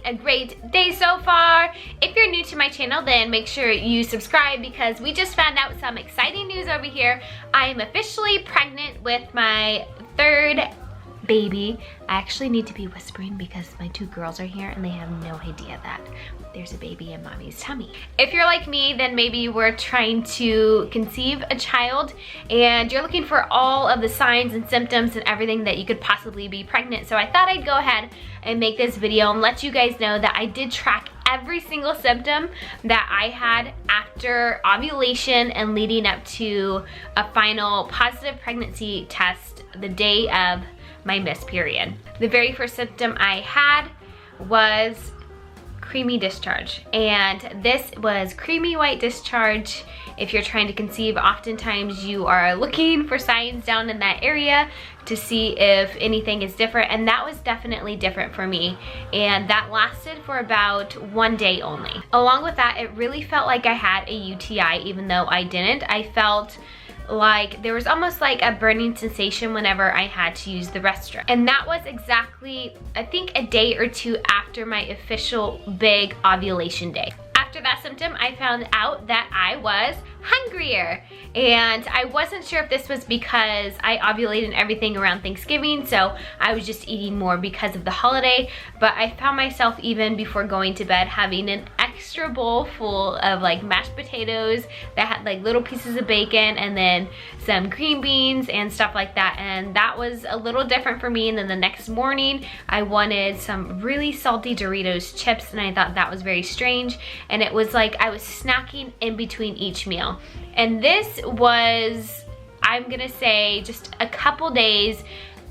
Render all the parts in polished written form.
a great day so far. If you're new to my channel, then make sure you subscribe because we just found out some exciting news over here. I am officially pregnant with my third baby. I actually need to be whispering because my two girls are here and they have no idea that there's a baby in mommy's tummy. If you're like me, then maybe you were trying to conceive a child and you're looking for all of the signs and symptoms and everything that you could possibly be pregnant. So I thought I'd go ahead and make this video and let you guys know that I did track every single symptom that I had after ovulation and leading up to a final positive pregnancy test the day of my missed period. The very first symptom I had was creamy discharge, and this was creamy white discharge. If you're trying to conceive, oftentimes you are looking for signs down in that area to see if anything is different, and that was definitely different for me, and that lasted for about 1 day only. Along with that, it really felt like I had a UTI even though I didn't. I felt like there was almost like a burning sensation whenever I had to use the restroom. And that was exactly, I think, a day or two after my official big ovulation day. After that symptom, I found out that I was hungrier, and I wasn't sure if this was because I ovulated and everything around Thanksgiving, so I was just eating more because of the holiday, but I found myself even before going to bed having an extra bowl full of like mashed potatoes that had like little pieces of bacon and then some green beans and stuff like that, and that was a little different for me. And then the next morning I wanted some really salty Doritos chips, and I thought that was very strange, and it was like I was snacking in between each meal. And this was, I'm gonna say, just a couple days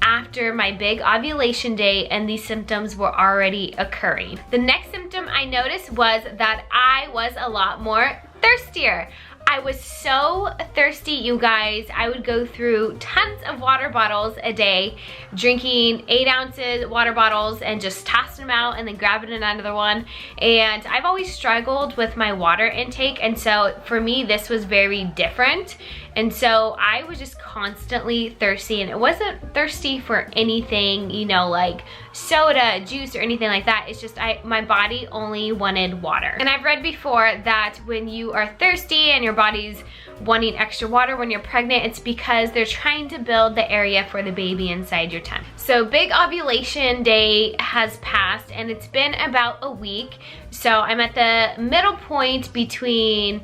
after my big ovulation day, and these symptoms were already occurring. The next symptom I noticed was that I was a lot more thirstier. I was so thirsty, you guys. I would go through tons of water bottles a day, drinking 8-ounce water bottles and just tossing them out and then grabbing another one. And I've always struggled with my water intake, and so for me this was very different. And so I was just constantly thirsty, and it wasn't thirsty for anything, you know, like soda, juice, or anything like that. It's just my body only wanted water. And I've read before that when you are thirsty and your body's wanting extra water when you're pregnant, it's because they're trying to build the area for the baby inside your tummy. So big ovulation day has passed, and it's been about a week. So I'm at the middle point between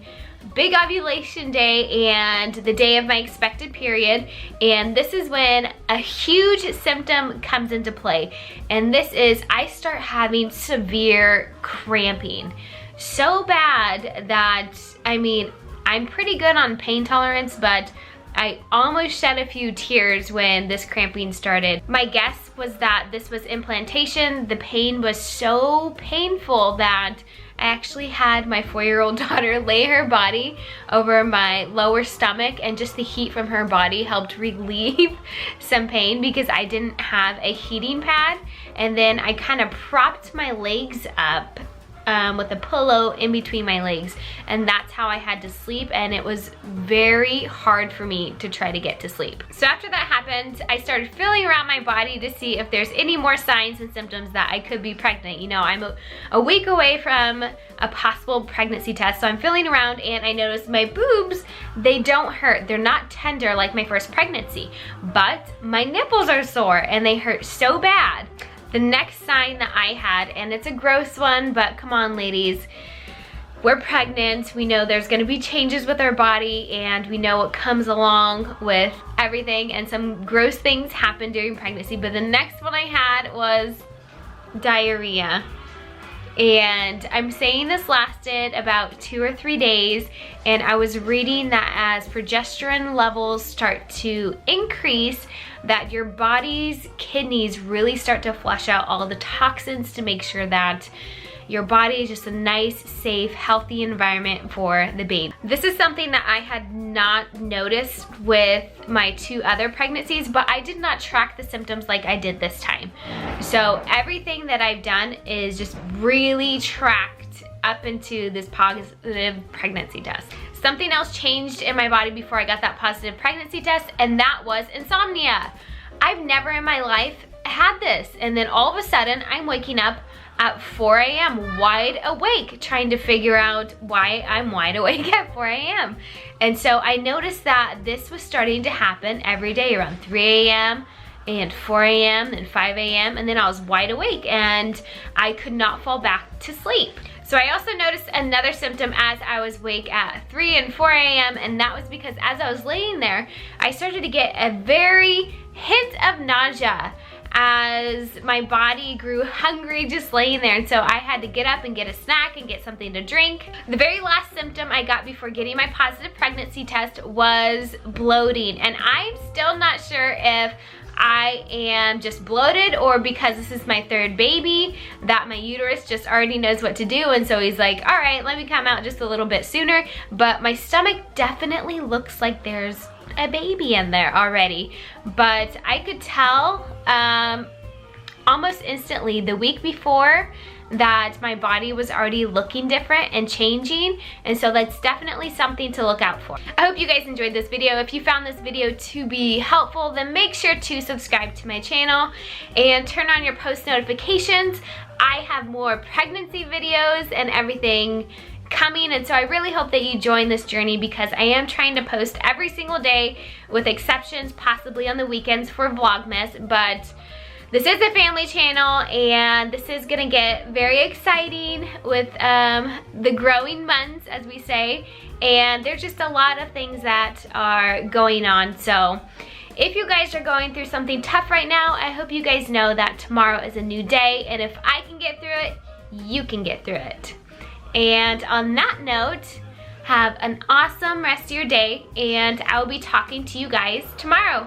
big ovulation day and the day of my expected period, and this is when a huge symptom comes into play, and this is I start having severe cramping. So bad that, I mean, I'm pretty good on pain tolerance, but I almost shed a few tears when this cramping started. My guess was that this was implantation. The pain was so painful that I actually had my 4-year-old daughter lay her body over my lower stomach, and just the heat from her body helped relieve some pain because I didn't have a heating pad. And then I kind of propped my legs up with a pillow in between my legs, and that's how I had to sleep, and it was very hard for me to try to get to sleep. So after that happened, I started feeling around my body to see if there's any more signs and symptoms that I could be pregnant. You know, I'm a week away from a possible pregnancy test, so I'm feeling around, and I noticed my boobs, they don't hurt. They're not tender like my first pregnancy, but my nipples are sore and they hurt so bad. The next sign that I had, and it's a gross one, but come on ladies, we're pregnant, we know there's gonna be changes with our body, and we know what comes along with everything, and some gross things happen during pregnancy, but the next one I had was diarrhea. And I'm saying this lasted about 2 or 3 days, and I was reading that as progesterone levels start to increase, that your body's kidneys really start to flush out all the toxins to make sure that your body is just a nice, safe, healthy environment for the baby. This is something that I had not noticed with my 2 other pregnancies, but I did not track the symptoms like I did this time. So everything that I've done is just really tracked up into this positive pregnancy test. Something else changed in my body before I got that positive pregnancy test, and that was insomnia. I've never in my life had this, and then all of a sudden I'm waking up at 4 a.m. wide awake, trying to figure out why I'm wide awake at 4 a.m. And so I noticed that this was starting to happen every day around 3 a.m. and 4 a.m. and 5 a.m. and then I was wide awake and I could not fall back to sleep. So I also noticed another symptom as I was awake at 3 and 4 a.m. and that was because as I was laying there, I started to get a very hint of nausea as my body grew hungry just laying there, and so I had to get up and get a snack and get something to drink. The very last symptom I got before getting my positive pregnancy test was bloating, and I'm still not sure if I am just bloated or because this is my third baby that my uterus just already knows what to do, and so he's like, all right, let me come out just a little bit sooner. But my stomach definitely looks like there's a baby in there already, but I could tell almost instantly the week before that my body was already looking different and changing, and so that's definitely something to look out for. I hope you guys enjoyed this video. If you found this video to be helpful, then make sure to subscribe to my channel and turn on your post notifications. I have more pregnancy videos and everything coming, and so I really hope that you join this journey because I am trying to post every single day with exceptions possibly on the weekends for Vlogmas, but this is a family channel and this is gonna get very exciting with the growing months, as we say, and there's just a lot of things that are going on. So if you guys are going through something tough right now, I hope you guys know that tomorrow is a new day, and if I can get through it, you can get through it. And on that note, have an awesome rest of your day, and I will be talking to you guys tomorrow.